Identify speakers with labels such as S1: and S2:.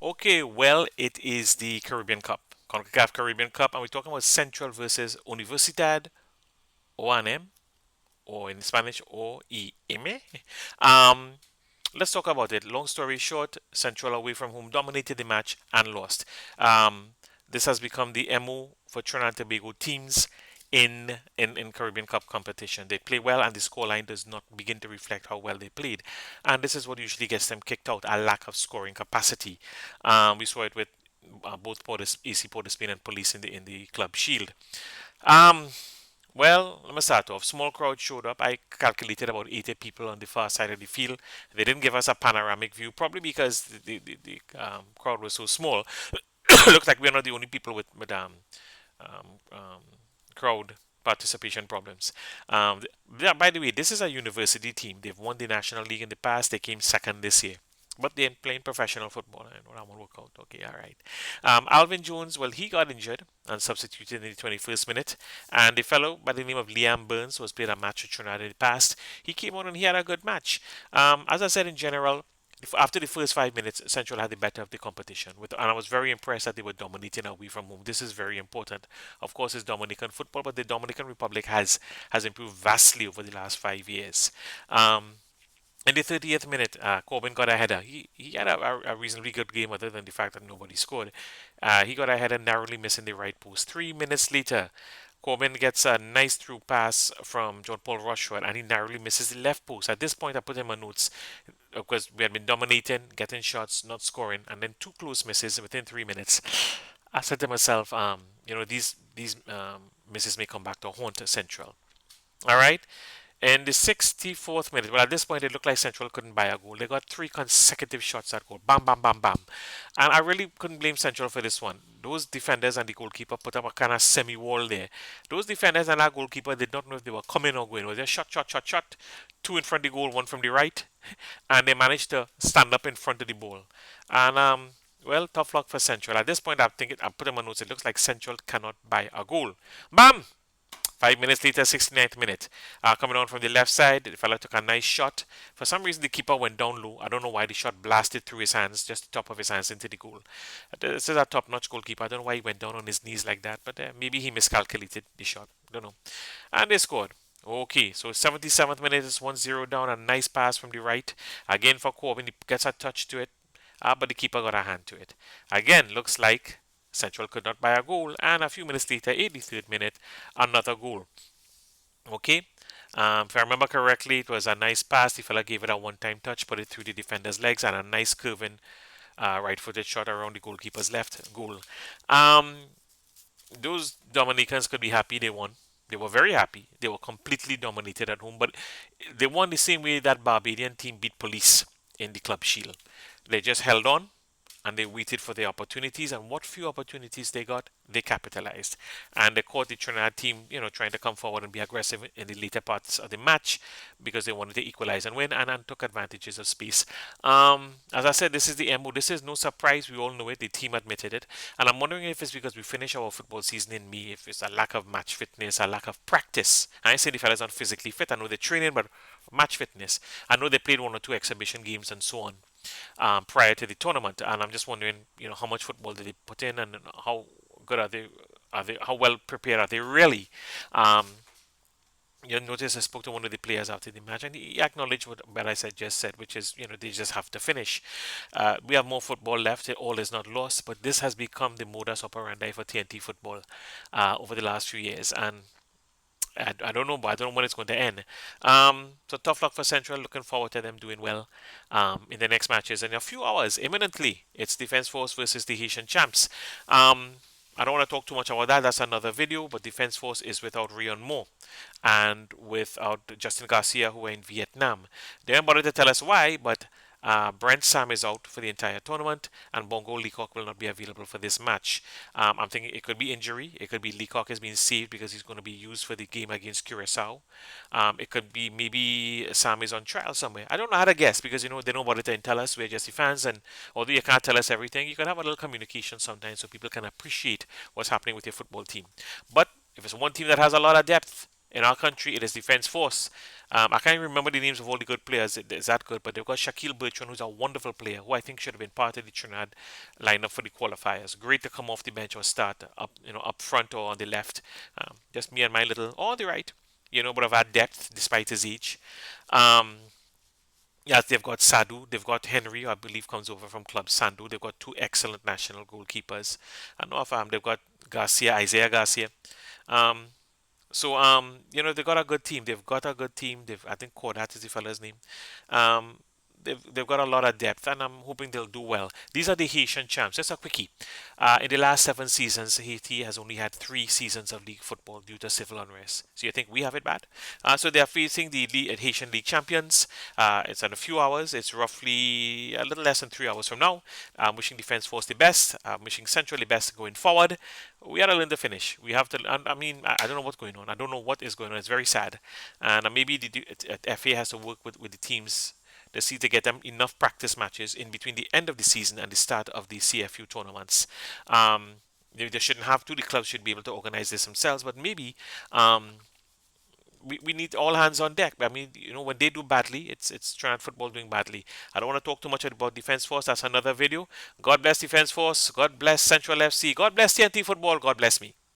S1: Okay, well, it is the Caribbean Cup, CONCACAF Caribbean Cup, and we're talking about Central versus Universidad O&M, or in Spanish, O&M. Um, let's talk about it. Long story short, Central away from home dominated the match and lost. Um, this has become the MO for Trinidad and Tobago teams in Caribbean Cup competition. They play well, and the scoreline does not begin to reflect how well they played. And this is what usually gets them kicked out: a lack of scoring capacity. We saw it with both AC Port of Spain and Police in the Club Shield. Um, well, let me start off. Small crowd showed up. I calculated about 80 people on the far side of the field. They didn't give us a panoramic view, probably because the crowd was so small. Looked like we're not the only people with um, um, crowd participation problems. Yeah, by the way, this is a university team. They've won the National League in the past. They came second this year. But they're playing professional football. I know that won't work out. Okay, all right. Alvin Jones, well, he got injured and substituted in the 21st minute. And the fellow by the name of Liam Burns, who has played a match with Trinidad in the past, he came on and he had a good match. As I said, in general, after the first 5 minutes, Central had the better of the competition, and I was very impressed that they were dominating away from home. This is very important. Of course, it's Dominican football, but the Dominican Republic has improved vastly over the last 5 years. Um, in the 30th minute, Corbin got a header. He had a reasonably good game, other than the fact that nobody scored. He got a header, narrowly missing the right post. 3 minutes later, Corbin gets a nice through pass from John Paul Rushford, and he narrowly misses the left post. At this point, I put him on notes because we had been dominating, getting shots, not scoring, and then two close misses within 3 minutes. I said to myself, these misses may come back to haunt Central. All right. In the 64th minute, well, at this point, it looked like Central couldn't buy a goal. They got three consecutive shots at goal. Bam, bam, bam, bam. And I really couldn't blame Central for this one. Those defenders and the goalkeeper put up a kind of semi wall there. Those defenders and our goalkeeper did not know if they were coming or going. It was just shot, shot, shot, shot. Two in front of the goal, one from the right. And they managed to stand up in front of the ball. And, well, tough luck for Central. At this point, I'm thinking, I put in my notes, it looks like Central cannot buy a goal. Bam! 5 minutes later, 69th minute. Coming on from the left side, the fella took a nice shot. For some reason, the keeper went down low. I don't know why the shot blasted through his hands, just the top of his hands into the goal. This is a top-notch goalkeeper. I don't know why he went down on his knees like that, but maybe he miscalculated the shot. Don't know. And they scored. Okay, so 77th minute is 1-0 down. A nice pass from the right. Again for Corbin. He gets a touch to it, but the keeper got a hand to it. Again, looks like Central could not buy a goal, and a few minutes later, 83rd minute, another goal. Okay, if I remember correctly, it was a nice pass. The fella gave it a one-time touch, put it through the defender's legs, and a nice curving right-footed shot around the goalkeeper's left goal. Um, those Dominicans could be happy they won. They were very happy. They were completely dominated at home, but they won the same way that Barbadian team beat Police in the Club Shield. They just held on, and they waited for their opportunities, and what few opportunities they got, they capitalized. And they caught the Trinidad team, trying to come forward and be aggressive in the later parts of the match because they wanted to equalize and win, and took advantages of space. As I said, this is the MO. This is no surprise. We all know it. The team admitted it. And I'm wondering if it's because we finish our football season in May, if it's a lack of match fitness, a lack of practice. I ain't saying the fellas aren't physically fit. I know they're training, but match fitness. I know they played one or two exhibition games and so on prior to the tournament, and I'm just wondering, how much football did they put in, and how good are they? How well prepared are they really? Um, you notice I spoke to one of the players after the match, and he acknowledged what I just said, which is, they just have to finish. We have more football left. All is not lost, but this has become the modus operandi for TNT football over the last few years, and I don't know, but I don't know when it's going to end. So tough luck for Central. Looking forward to them doing well in the next matches. In a few hours, imminently, it's Defense Force versus the Haitian champs. I don't want to talk too much about that. That's another video. But Defense Force is without Rion Mo and without Justin Garcia, who are in Vietnam. They haven't bothered to tell us why, but Brent Sam is out for the entire tournament, and Bongo Leacock will not be available for this match. I'm thinking it could be injury. It could be Leacock is being saved because he's going to be used for the game against Curacao. It could be maybe Sam is on trial somewhere. I don't know how to guess because they don't bother to tell us. We're just the fans, and although you can't tell us everything, you can have a little communication sometimes so people can appreciate what's happening with your football team. But if it's one team that has a lot of depth in our country, it is Defense Force. I can't remember the names of all the good players. It's that good, but they've got Shaquille Bertrand, who's a wonderful player, who I think should have been part of the Trinidad lineup for the qualifiers. Great to come off the bench or start up, up front or on the left. Just me and my little, or on the right. But of our depth despite his age. Um, Yes, they've got Sadu, they've got Henry, who I believe comes over from Club Sandu. They've got two excellent national goalkeepers. And off they've got Garcia, Isaiah Garcia. Um, they've got a good team. They've got a good team. I think Kodat is the fella's name. Um, they've got a lot of depth, and I'm hoping they'll do well. These are the Haitian champs. Just a quickie. In the last 7 seasons, Haiti has only had 3 seasons of league football due to civil unrest. So you think we have it bad? So they are facing the Haitian League champions. It's in a few hours. It's roughly a little less than 3 hours from now. I'm wishing Defense Force the best. I'm wishing Central the best going forward. We are to learn to finish. We have to. I mean, I don't know what's going on. I don't know what is going on. It's very sad, and maybe the FA has to work with the teams to see to get them enough practice matches in between the end of the season and the start of the CFU tournaments. They shouldn't have to. The clubs should be able to organize this themselves, but maybe we need all hands on deck. I mean, when they do badly, it's Trinidad football doing badly. I don't want to talk too much about Defense Force. That's another video. God bless Defense Force. God bless Central FC. God bless TNT Football. God bless me.